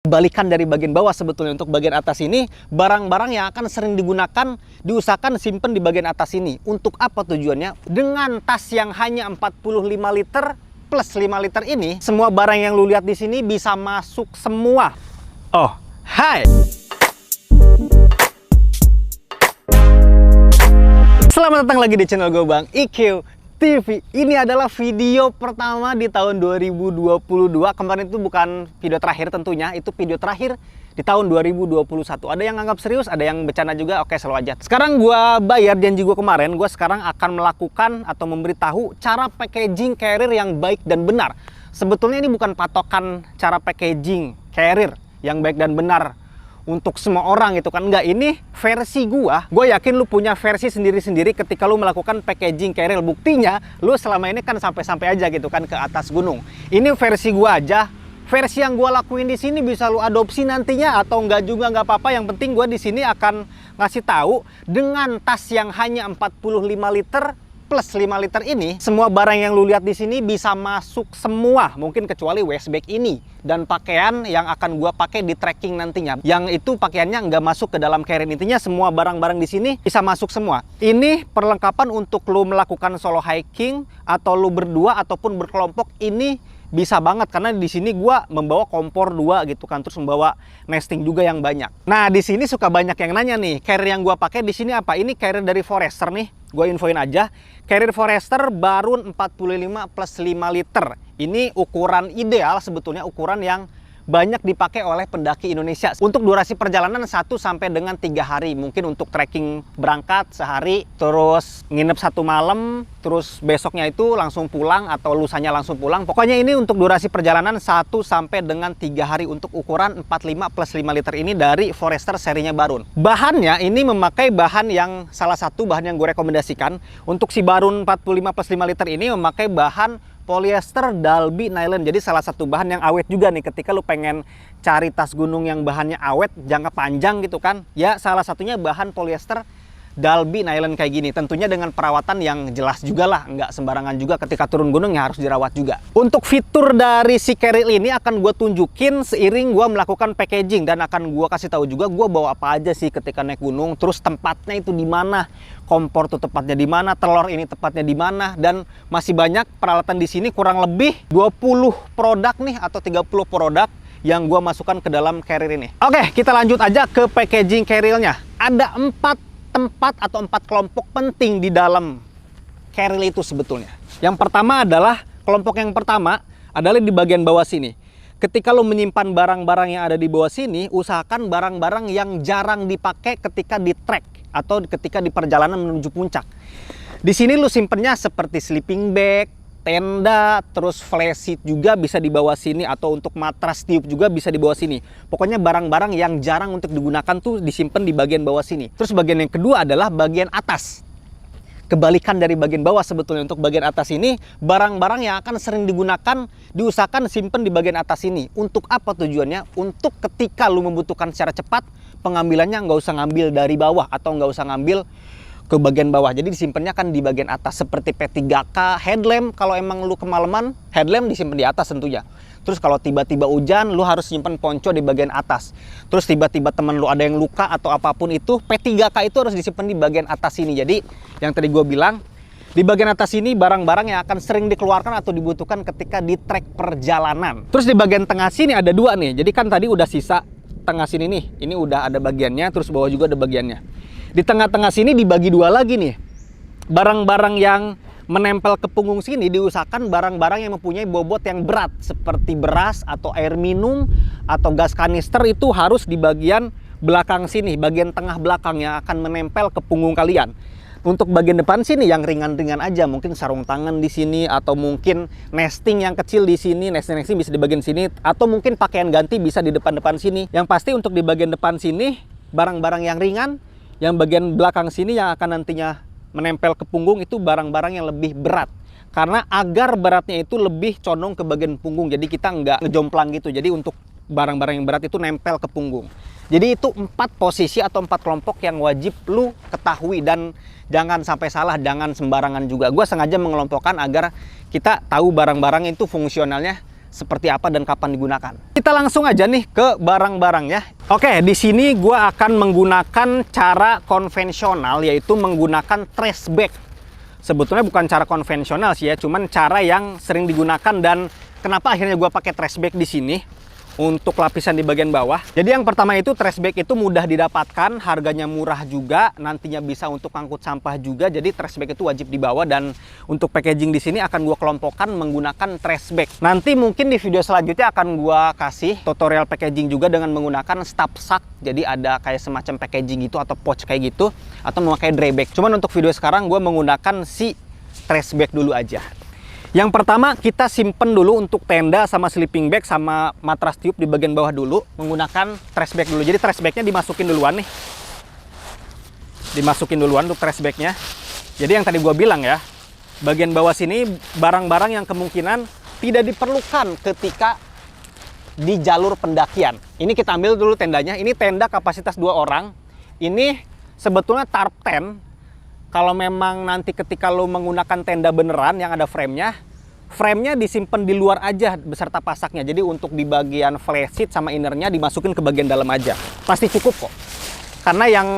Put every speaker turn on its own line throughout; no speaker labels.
Balikan dari bagian bawah sebetulnya. Untuk bagian atas ini barang-barang yang akan sering digunakan, diusahakan simpen di bagian atas ini. Untuk apa tujuannya? Dengan tas yang hanya 45 liter plus 5 liter ini, semua barang yang lu lihat di sini bisa masuk semua. Oh, hai. Selamat datang lagi di channel gue Bang IQ TV. Ini adalah video pertama di tahun 2022. Kemarin itu bukan video terakhir tentunya, itu video terakhir di tahun 2021. Ada yang anggap serius, ada yang bercanda juga. Oke, selalu aja. Sekarang gua bayar janji gua kemarin, gua sekarang akan melakukan atau memberitahu cara packaging carrier yang baik dan benar. Sebetulnya ini bukan patokan cara packaging carrier yang baik dan benar untuk semua orang gitu kan, enggak, ini versi gua yakin lu punya versi sendiri-sendiri ketika lu melakukan packaging carrier. Buktinya lu selama ini kan sampai-sampai aja gitu kan ke atas gunung. Ini versi gua aja, versi yang gua lakuin di sini bisa lu adopsi nantinya atau enggak juga nggak apa-apa. Yang penting gua di sini akan ngasih tahu dengan tas yang hanya 45 liter plus 5 liter ini, semua barang yang lu lihat di sini bisa masuk semua, mungkin kecuali waist bag ini dan pakaian yang akan gua pakai di trekking nantinya. Yang itu pakaiannya nggak masuk ke dalam carrier. Intinya semua barang-barang di sini bisa masuk semua. Ini perlengkapan untuk lu melakukan solo hiking atau lu berdua ataupun berkelompok, ini bisa banget karena di sini gua membawa kompor 2 gitu kan, terus membawa nesting juga yang banyak. Nah, di sini suka banyak yang nanya nih, carrier yang gua pakai di sini apa? Ini carrier dari Forester nih. Gua infoin aja, carrier Forester Barun 45 plus 5 liter. Ini ukuran ideal sebetulnya, ukuran yang banyak dipakai oleh pendaki Indonesia. Untuk durasi perjalanan 1 sampai dengan 3 hari. Mungkin untuk trekking berangkat sehari, terus nginep 1 malam, terus besoknya itu langsung pulang atau lusanya langsung pulang. Pokoknya ini untuk durasi perjalanan 1 sampai dengan 3 hari untuk ukuran 45 plus 5 liter ini dari Forester serinya Barun. Bahannya ini memakai bahan yang salah satu bahan yang gue rekomendasikan. Untuk si Barun 45 plus 5 liter ini memakai bahan polyester Dalby nylon. Jadi salah satu bahan yang awet juga nih ketika lu pengen cari tas gunung yang bahannya awet jangka panjang gitu kan. Ya salah satunya bahan polyester Dalby nylon kayak gini. Tentunya dengan perawatan yang jelas juga lah, nggak sembarangan juga ketika turun gunung ya, harus dirawat juga. Untuk fitur dari si carrier ini akan gue tunjukin seiring gue melakukan packaging, dan akan gue kasih tahu juga gue bawa apa aja sih ketika naik gunung, terus tempatnya itu di mana, kompor tuh tepatnya di mana, telur ini tepatnya di mana, dan masih banyak peralatan di sini. Kurang lebih 20 produk nih atau 30 produk yang gue masukkan ke dalam carrier ini. Oke, kita lanjut aja ke packaging carrier-nya. Ada 4 tempat atau 4 kelompok penting di dalam carrier itu sebetulnya. Yang pertama adalah, kelompok yang pertama adalah di bagian bawah sini. Ketika lo menyimpan barang-barang yang ada di bawah sini, usahakan barang-barang yang jarang dipakai ketika di trek atau ketika di perjalanan menuju puncak. Di sini lo simpennya seperti sleeping bag, tenda, terus flash sheet juga bisa di bawah sini, atau untuk matras tiup juga bisa di bawah sini. Pokoknya barang-barang yang jarang untuk digunakan tuh disimpan di bagian bawah sini. Terus bagian yang kedua adalah bagian atas. Kebalikan dari bagian bawah sebetulnya. Untuk bagian atas ini barang-barang yang akan sering digunakan, diusahakan simpen di bagian atas ini. Untuk apa tujuannya? Untuk ketika lu membutuhkan secara cepat, pengambilannya nggak usah ngambil dari bawah atau nggak usah ngambil ke bagian bawah. Jadi disimpannya kan di bagian atas, seperti P3K, headlamp. Kalau emang lu kemalaman, headlamp disimpan di atas tentunya. Terus kalau tiba-tiba hujan, lu harus simpan ponco di bagian atas. Terus tiba-tiba temen lu ada yang luka atau apapun itu, P3K itu harus disimpan di bagian atas sini. Jadi yang tadi gue bilang, di bagian atas ini barang-barang yang akan sering dikeluarkan atau dibutuhkan ketika di trek perjalanan. Terus di bagian tengah sini ada 2 nih. Jadi kan tadi udah sisa tengah sini nih. Ini udah ada bagiannya, terus bawah juga ada bagiannya. Di tengah-tengah sini dibagi 2 lagi nih. Barang-barang yang menempel ke punggung sini diusahakan barang-barang yang mempunyai bobot yang berat, seperti beras atau air minum atau gas kanister, itu harus di bagian belakang sini, bagian tengah belakang yang akan menempel ke punggung kalian. Untuk bagian depan sini yang ringan-ringan aja, mungkin sarung tangan di sini, atau mungkin nesting yang kecil di sini, nesting bisa di bagian sini, atau mungkin pakaian ganti bisa di depan-depan sini. Yang pasti untuk di bagian depan sini barang-barang yang ringan. Yang bagian belakang sini yang akan nantinya menempel ke punggung itu barang-barang yang lebih berat. Karena agar beratnya itu lebih condong ke bagian punggung. Jadi kita nggak ngejomplang gitu. Jadi untuk barang-barang yang berat itu nempel ke punggung. Jadi itu 4 posisi atau 4 kelompok yang wajib lu ketahui. Dan jangan sampai salah, jangan sembarangan juga. Gue sengaja mengelompokkan agar kita tahu barang-barang itu fungsionalnya seperti apa dan kapan digunakan. Kita langsung aja nih ke barang-barangnya. Oke, di sini gua akan menggunakan cara konvensional, yaitu menggunakan trash bag. Sebetulnya bukan cara konvensional sih ya, cuman cara yang sering digunakan. Dan kenapa akhirnya gua pakai trash bag di sini untuk lapisan di bagian bawah. Jadi yang pertama itu trash bag itu mudah didapatkan, harganya murah juga, nantinya bisa untuk angkut sampah juga. Jadi trash bag itu wajib dibawa, dan untuk packaging di sini akan gua kelompokkan menggunakan trash bag. Nanti mungkin di video selanjutnya akan gua kasih tutorial packaging juga dengan menggunakan stuff sack. Jadi ada kayak semacam packaging gitu atau pouch kayak gitu, atau memakai dry bag. Cuman untuk video sekarang gua menggunakan si trash bag dulu aja. Yang pertama kita simpen dulu untuk tenda sama sleeping bag sama matras tiup di bagian bawah dulu menggunakan trash bag dulu. Jadi trash bagnya dimasukin duluan nih. Dimasukin duluan untuk trash bagnya. Jadi yang tadi gua bilang ya, bagian bawah sini barang-barang yang kemungkinan tidak diperlukan ketika di jalur pendakian. Ini kita ambil dulu tendanya. Ini tenda kapasitas 2 orang. Ini sebetulnya tarp tent. Kalau memang nanti ketika lo menggunakan tenda beneran yang ada framenya disimpan di luar aja beserta pasaknya. Jadi untuk di bagian flash sheet sama innernya dimasukin ke bagian dalam aja. Pasti cukup kok. Karena yang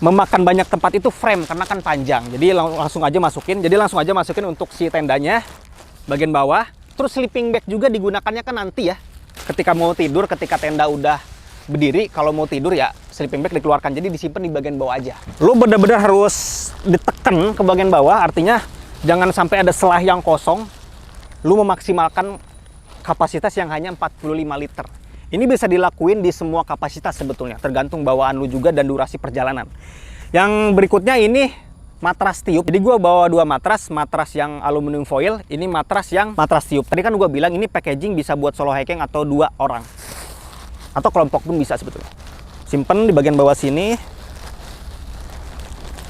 memakan banyak tempat itu frame, karena kan panjang. Jadi langsung aja masukin. Jadi langsung aja masukin untuk si tendanya bagian bawah. Terus sleeping bag juga digunakannya kan nanti ya. Ketika mau tidur, ketika tenda udah berdiri, kalau mau tidur ya sleeping bag dikeluarkan, jadi disimpan di bagian bawah aja. Lu benar-benar harus ditekan ke bagian bawah, artinya jangan sampai ada selah yang kosong. Lu memaksimalkan kapasitas yang hanya 45 liter. Ini bisa dilakuin di semua kapasitas sebetulnya, tergantung bawaan lu juga dan durasi perjalanan. Yang berikutnya ini matras tiup. Jadi gua bawa 2 matras yang aluminium foil, ini matras yang matras tiup. Tadi kan gua bilang ini packaging bisa buat solo hiking atau 2 orang. Atau kelompok pun bisa sebetulnya. Simpen di bagian bawah sini.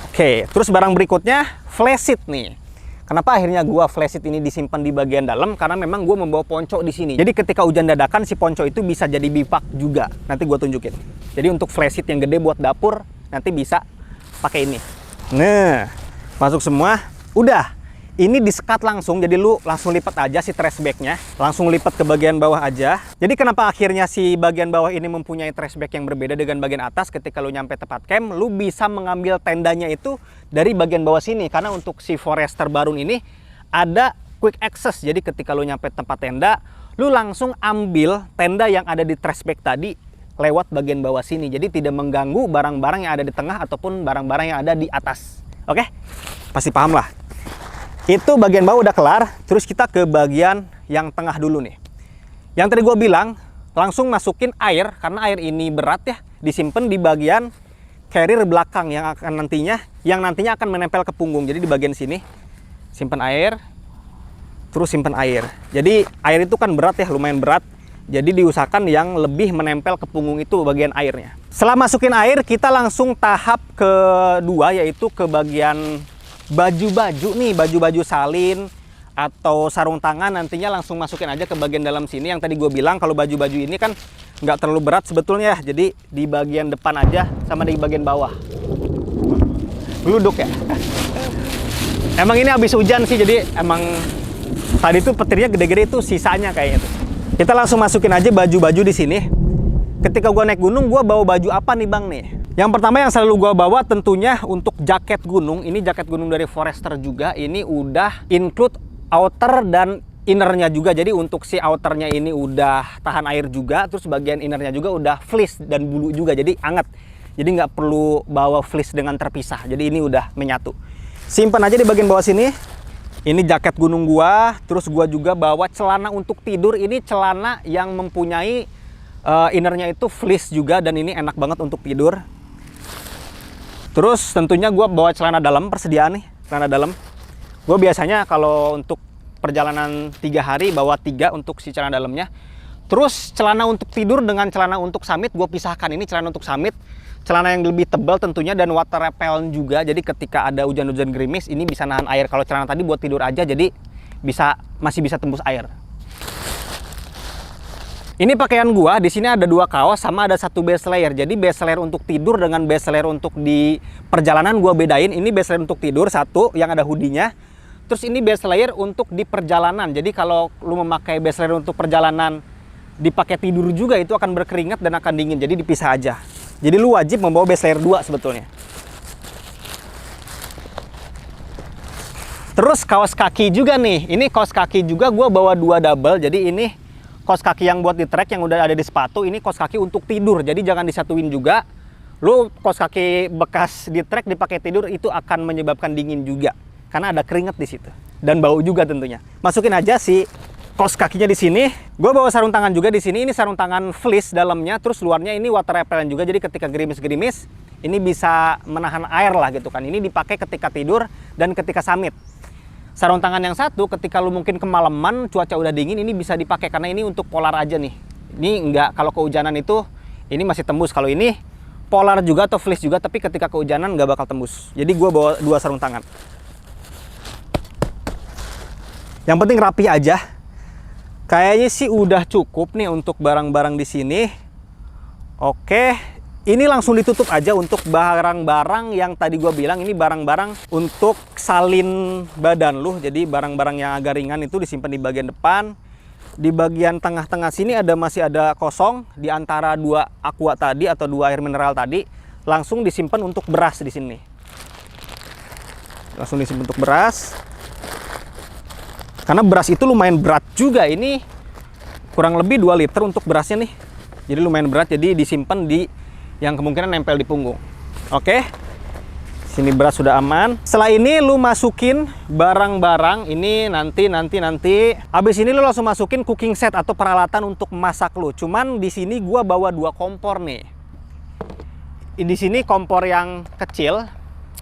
Oke, terus barang berikutnya flash sheet nih. Kenapa akhirnya gua flash sheet ini disimpan di bagian dalam? Karena memang gua membawa ponco di sini. Jadi ketika hujan dadakan si ponco itu bisa jadi bipak juga. Nanti gua tunjukin. Jadi untuk flash sheet yang gede buat dapur nanti bisa pakai ini. Nah, masuk semua. Udah. Ini di-skat langsung, jadi lu langsung lipat aja si trash bagnya, langsung lipat ke bagian bawah aja. Jadi kenapa akhirnya si bagian bawah ini mempunyai trash bag yang berbeda dengan bagian atas? Ketika lu nyampe tempat camp, lu bisa mengambil tendanya itu dari bagian bawah sini. Karena untuk si Forester Barun ini ada quick access. Jadi ketika lu nyampe tempat tenda, lu langsung ambil tenda yang ada di trash bag tadi lewat bagian bawah sini. Jadi tidak mengganggu barang-barang yang ada di tengah ataupun barang-barang yang ada di atas. Oke? Pasti paham lah. Itu bagian bawah udah kelar, terus kita ke bagian yang tengah dulu nih. Yang tadi gue bilang, langsung masukin air, karena air ini berat ya, disimpan di bagian carrier belakang yang nantinya akan menempel ke punggung. Jadi di bagian sini, simpan air, terus simpan air. Jadi air itu kan berat ya, lumayan berat. Jadi diusahakan yang lebih menempel ke punggung itu bagian airnya. Setelah masukin air, kita langsung tahap kedua, yaitu ke bagian baju-baju nih, baju-baju salin atau sarung tangan nantinya langsung masukin aja ke bagian dalam sini. Yang tadi gue bilang kalau baju-baju ini kan nggak terlalu berat sebetulnya, jadi di bagian depan aja sama di bagian bawah. Geluduk ya. Emang ini habis hujan sih, jadi emang tadi tuh petirnya gede-gede itu sisanya kayaknya tuh. Kita langsung masukin aja baju-baju di sini. Ketika gue naik gunung, gue bawa baju apa nih bang nih? Yang pertama yang selalu gue bawa tentunya untuk jaket gunung. Ini jaket gunung dari Forester juga. Ini udah include outer dan innernya juga. Jadi untuk si outernya ini udah tahan air juga. Terus bagian innernya juga udah fleece dan bulu juga. Jadi anget. Jadi nggak perlu bawa fleece dengan terpisah. Jadi ini udah menyatu. Simpan aja di bagian bawah sini. Ini jaket gunung gua. Terus gua juga bawa celana untuk tidur. Ini celana yang mempunyai innernya itu fleece juga. Dan ini enak banget untuk tidur. Terus tentunya gue bawa celana dalam, persediaan nih, celana dalam. Gue biasanya kalau untuk perjalanan 3 hari bawa 3 untuk si celana dalamnya. Terus celana untuk tidur dengan celana untuk summit gue pisahkan. Ini celana untuk summit, celana yang lebih tebal tentunya dan water repellent juga. Jadi ketika ada hujan-hujan gerimis ini bisa nahan air. Kalau celana tadi buat tidur aja, jadi masih bisa tembus air. Ini pakaian gua, di sini ada 2 kaos sama ada 1 base layer. Jadi base layer untuk tidur dengan base layer untuk di perjalanan gua bedain. Ini base layer untuk tidur 1 yang ada hoodie-nya. Terus ini base layer untuk di perjalanan. Jadi kalau lu memakai base layer untuk perjalanan dipakai tidur juga itu akan berkeringat dan akan dingin. Jadi dipisah aja. Jadi lu wajib membawa base layer 2 sebetulnya. Terus kaos kaki juga nih. Ini kaos kaki juga gua bawa 2 double. Jadi ini kaos kaki yang buat di trek yang udah ada di sepatu. Ini kaos kaki untuk tidur. Jadi jangan disatuin juga. Lu kaos kaki bekas di trek dipakai tidur itu akan menyebabkan dingin juga. Karena ada keringat di situ dan bau juga tentunya. Masukin aja si kaos kakinya di sini. Gue bawa sarung tangan juga di sini. Ini sarung tangan fleece dalamnya, terus luarnya ini water repellent juga. Jadi ketika gerimis-gerimis, ini bisa menahan air lah gitu kan. Ini dipakai ketika tidur dan ketika summit. Sarung tangan yang satu, ketika lu mungkin kemalaman, cuaca udah dingin, ini bisa dipakai karena ini untuk polar aja nih. Ini enggak, kalau kehujanan itu ini masih tembus. Kalau ini polar juga atau fleece juga, tapi ketika kehujanan nggak bakal tembus. Jadi gue bawa 2 sarung tangan. Yang penting rapi aja. Kayaknya sih udah cukup nih untuk barang-barang di sini. Oke, ini langsung ditutup aja untuk barang-barang yang tadi gua bilang. Ini barang-barang untuk salin badan lu. Jadi barang-barang yang agak ringan itu disimpan di bagian depan. Di bagian tengah-tengah sini masih ada kosong di antara 2 aqua tadi atau 2 air mineral tadi. Langsung disimpan untuk beras di sini. Langsung disimpan untuk beras. Karena beras itu lumayan berat juga. Ini kurang lebih 2 liter untuk berasnya nih. Jadi lumayan berat, jadi disimpan di yang kemungkinan nempel di punggung. Oke. Sini beras sudah aman. Setelah ini lu masukin barang-barang ini nanti. Habis ini lu langsung masukin cooking set atau peralatan untuk masak lu. Cuman di sini gua bawa 2 kompor nih. Di sini kompor yang kecil,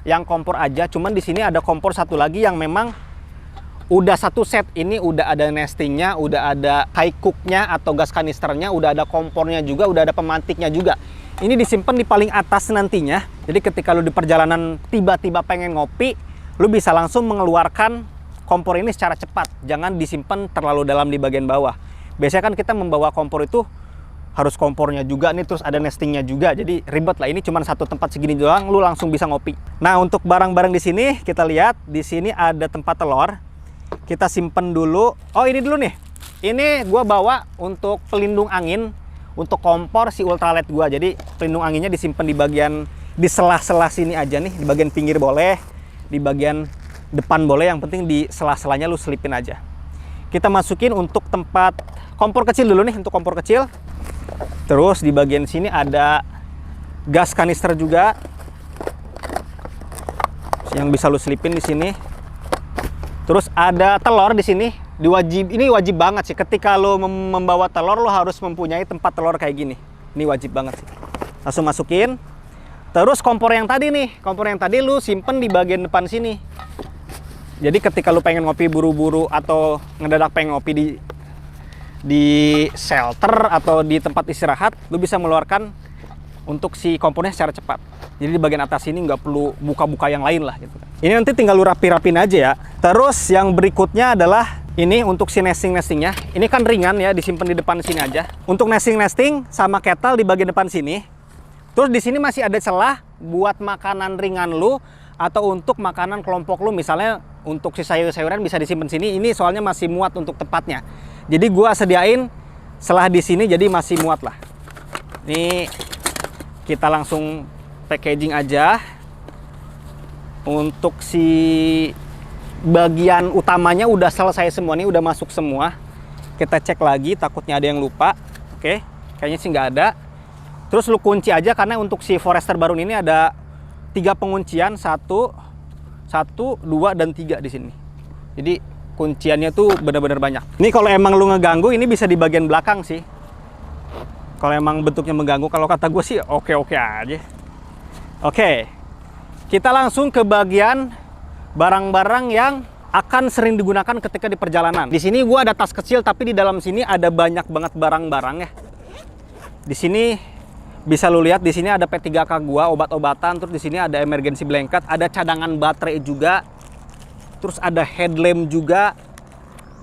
yang kompor aja. Cuman di sini ada kompor satu lagi yang memang udah satu set. Ini udah ada nestingnya, udah ada high cooknya atau gas kanisternya, udah ada kompornya juga, udah ada pemantiknya juga. Ini disimpan di paling atas nantinya. Jadi ketika lu di perjalanan tiba-tiba pengen ngopi, lu bisa langsung mengeluarkan kompor ini secara cepat. Jangan disimpan terlalu dalam di bagian bawah. Biasanya kan kita membawa kompor itu harus kompornya juga nih, terus ada nestingnya juga. Jadi ribet lah. Ini cuma satu tempat segini doang, lu langsung bisa ngopi. Nah, untuk barang-barang di sini kita lihat di sini ada tempat telur. Kita simpen dulu. Oh, ini dulu nih. Ini gua bawa untuk pelindung angin untuk kompor si ultralight gua. Jadi pelindung anginnya disimpan di bagian di sela-sela sini aja nih. Di bagian pinggir boleh, di bagian depan boleh. Yang penting di sela-selanya lu selipin aja. Kita masukin untuk tempat kompor kecil dulu nih, untuk kompor kecil. Terus di bagian sini ada gas kanister juga yang bisa lu selipin di sini. Terus ada telur di sini. Ini wajib banget sih. Ketika lo membawa telur, lo harus mempunyai tempat telur kayak gini. Ini wajib banget sih. Langsung masukin. Terus kompor yang tadi nih, kompor yang tadi lo simpen di bagian depan sini. Jadi ketika lo pengen ngopi buru-buru atau ngedadak pengen ngopi di shelter atau di tempat istirahat, lo bisa mengeluarkan untuk si kompornya secara cepat. Jadi di bagian atas ini nggak perlu buka-buka yang lain lah gitu. Ini nanti tinggal lu rapi-rapin aja ya. Terus yang berikutnya adalah ini untuk si nesting-nestingnya. Ini kan ringan ya, disimpan di depan sini aja. Untuk nesting-nesting sama kettle di bagian depan sini. Terus di sini masih ada celah buat makanan ringan lu atau untuk makanan kelompok lu. Misalnya untuk si sayur-sayuran bisa disimpan sini. Ini soalnya masih muat untuk tempatnya. Jadi gua sediain celah di sini jadi masih muat lah. Ini kita langsung packaging aja. Untuk si bagian utamanya udah selesai semua nih, udah masuk semua. Kita cek lagi, takutnya ada yang lupa. Oke, kayaknya sih nggak ada. Terus lu kunci aja karena untuk si Forester Baron ini ada 3 penguncian, 1, 2, dan 3 di sini. Jadi kunciannya tuh benar-benar banyak. Ini kalau emang lu ngeganggu, ini bisa di bagian belakang sih. Kalau emang bentuknya mengganggu, kalau kata gue sih oke-oke aja. Oke, kita langsung ke bagian barang-barang yang akan sering digunakan ketika di perjalanan. Di sini gua ada tas kecil, tapi di dalam sini ada banyak banget barang-barang ya. Di sini bisa lu lihat, di sini ada P3K gua, obat-obatan, terus di sini ada emergency blanket, ada cadangan baterai juga. Terus ada headlamp juga.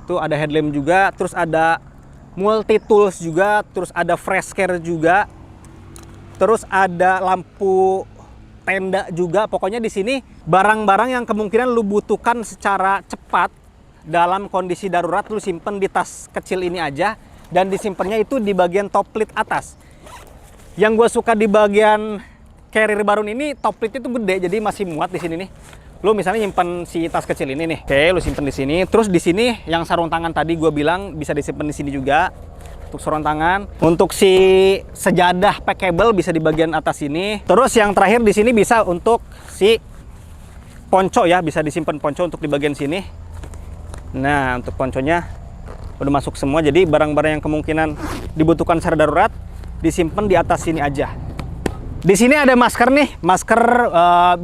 Tuh ada headlamp juga, terus ada multi tools juga, terus ada fresh care juga. Terus ada lampu tenda juga. Pokoknya di sini barang-barang yang kemungkinan lu butuhkan secara cepat dalam kondisi darurat lu simpen di tas kecil ini aja, dan disimpannya itu di bagian top lid atas. Yang gue suka di bagian carrier Barun ini, top lid itu gede, jadi masih muat di sini nih. Lu misalnya nyimpen si tas kecil ini nih, oke, lu simpen di sini. Terus di sini yang sarung tangan tadi gue bilang bisa disimpan di sini juga untuk sarung tangan. Untuk si sejadah packable bisa di bagian atas sini. Terus yang terakhir di sini bisa untuk si ponco ya, bisa disimpan ponco untuk di bagian sini. Nah, untuk ponconya udah masuk semua, jadi barang-barang yang kemungkinan dibutuhkan secara darurat disimpan di atas sini aja. Di sini ada masker nih, masker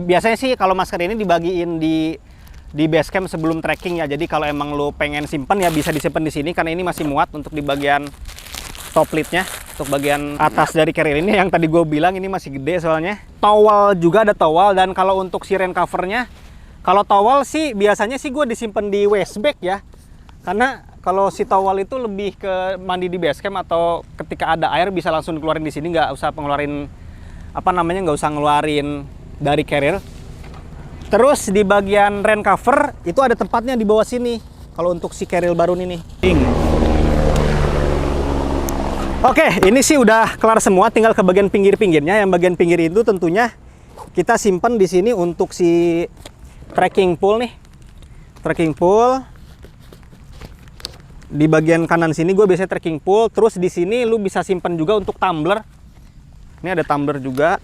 biasanya sih kalau masker ini dibagiin di base camp sebelum trekking ya. Jadi kalau emang lo pengen simpen ya bisa disimpan di sini karena ini masih muat untuk di bagian top lidnya. Untuk bagian atas dari carrier ini yang tadi gue bilang ini masih gede soalnya. Towel juga ada towel, dan kalau untuk si rain covernya, kalau towel sih biasanya sih gue disimpan di waist bag ya. Karena kalau si towel itu lebih ke mandi di base camp atau ketika ada air bisa langsung dikeluarin di sini, nggak usah pengeluarin nggak usah ngeluarin dari carrier. Terus di bagian rain cover itu ada tempatnya di bawah sini kalau untuk si carrier Barun ini. Oke, ini sih udah kelar semua, tinggal ke bagian pinggir-pinggirnya. Yang bagian pinggir itu tentunya kita simpan di sini untuk si trekking pole nih. Trekking pole. Di bagian kanan sini gue biasanya trekking pole. Terus di sini lu bisa simpan juga untuk tumbler. Ini ada tumbler juga.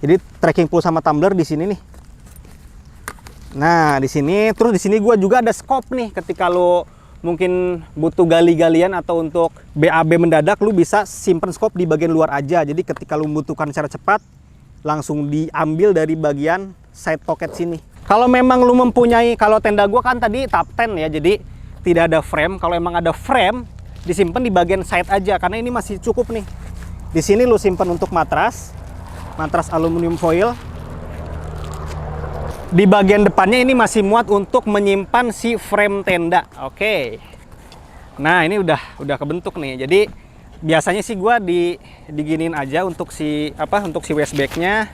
Jadi trekking pole sama tumbler di sini nih. Nah, di sini terus di sini gua juga ada scope nih. Ketika lo mungkin butuh gali-galian atau untuk BAB mendadak, lu bisa simpen scope di bagian luar aja. Jadi ketika lu membutuhkan secara cepat, langsung diambil dari bagian side pocket sini. Kalau memang lu mempunyai, kalau tenda gua kan tadi top 10 ya, jadi tidak ada frame. Kalau emang ada frame, disimpan di bagian side aja karena ini masih cukup nih. Di sini lu simpan untuk matras aluminium foil. Di bagian depannya ini masih muat untuk menyimpan si frame tenda. Oke. Nah, ini udah kebentuk nih. Jadi biasanya sih gua diginiin aja untuk si waist bag-nya.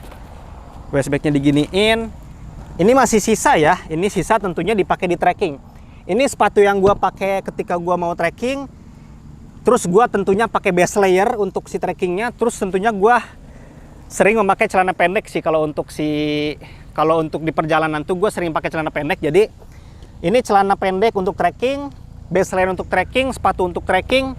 Waist bag-nya diginiin. Ini masih sisa ya. Ini sisa tentunya dipakai di trekking. Ini sepatu yang gua pakai ketika gua mau trekking. Terus gua tentunya pakai base layer untuk si trekkingnya. Terus tentunya gua sering memakai celana pendek sih kalau untuk di perjalanan tuh gue sering pakai celana pendek. Jadi ini celana pendek untuk trekking, base layer untuk trekking, sepatu untuk trekking,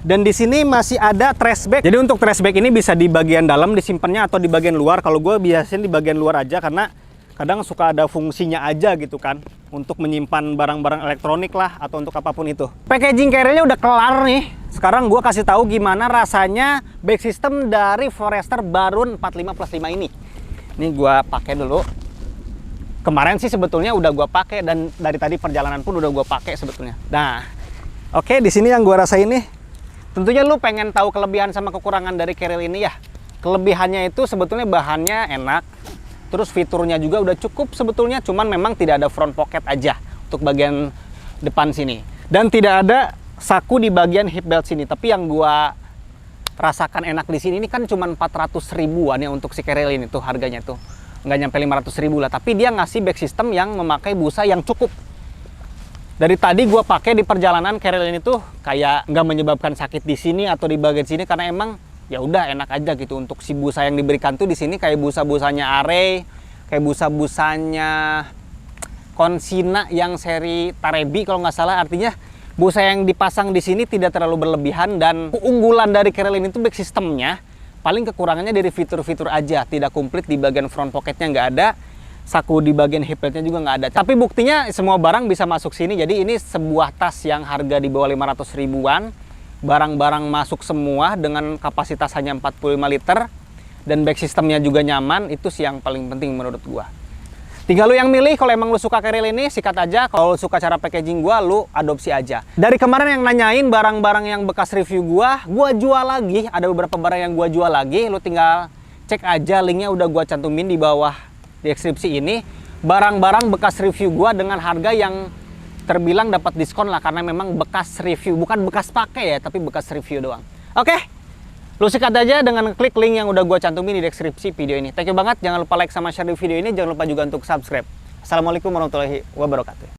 dan di sini masih ada trash bag. Jadi untuk trash bag ini bisa di bagian dalam disimpannya atau di bagian luar. Kalau gue biasanya di bagian luar aja karena kadang suka ada fungsinya aja gitu kan, untuk menyimpan barang-barang elektronik lah atau untuk apapun itu. Packaging carrier-nya udah kelar nih. Sekarang gue kasih tahu gimana rasanya bag system dari Forester Barun 45+5 ini. Ini gue pakai dulu. Kemarin sih sebetulnya udah gue pakai, dan dari tadi perjalanan pun udah gue pakai sebetulnya. Nah, oke, di sini yang gue rasain nih, tentunya lu pengen tahu kelebihan sama kekurangan dari carrier ini ya. Kelebihannya itu sebetulnya bahannya enak. Terus fiturnya juga udah cukup sebetulnya, cuman memang tidak ada front pocket aja untuk bagian depan sini. Dan tidak ada saku di bagian hip belt sini. Tapi yang gua rasakan enak di sini ini kan cuma 400 ribuan ya untuk si carrier ini tuh harganya tuh. Nggak nyampe 500 ribu lah, tapi dia ngasih back system yang memakai busa yang cukup. Dari tadi gua pakai di perjalanan carrier ini tuh kayak nggak menyebabkan sakit di sini atau di bagian sini karena emang ya udah enak aja gitu. Untuk si busa yang diberikan tuh di sini kayak busa-busanya Array, kayak busa-busanya Consina yang seri Tarebi kalau nggak salah. Artinya busa yang dipasang di sini tidak terlalu berlebihan, dan keunggulan dari carrier ini tuh back systemnya paling kekurangannya dari fitur-fitur aja, tidak komplit. Di bagian front pocketnya nggak ada, saku di bagian hip beltnya juga nggak ada. Tapi buktinya semua barang bisa masuk sini. Jadi ini sebuah tas yang harga di bawah 500 ribuan. Barang-barang masuk semua dengan kapasitas hanya 45 liter, dan back systemnya juga nyaman. Itu sih yang paling penting menurut gua. Tinggal lu yang milih. Kalau emang lu suka carrier ini, sikat aja. Kalau lu suka cara packaging gua, lu adopsi aja. Dari kemarin yang nanyain barang-barang yang bekas review gua jual lagi. Ada beberapa barang yang gua jual lagi. Lu tinggal cek aja, linknya udah gua cantumin di bawah di deskripsi ini. Barang-barang bekas review gua dengan harga yang terbilang dapat diskon lah, karena memang bekas review, bukan bekas pakai ya, tapi bekas review doang. Oke, Lu sikat aja dengan klik link yang udah gue cantumin di deskripsi video ini. Thank you banget, jangan lupa like sama share di video ini, jangan lupa juga untuk subscribe. Assalamualaikum warahmatullahi wabarakatuh.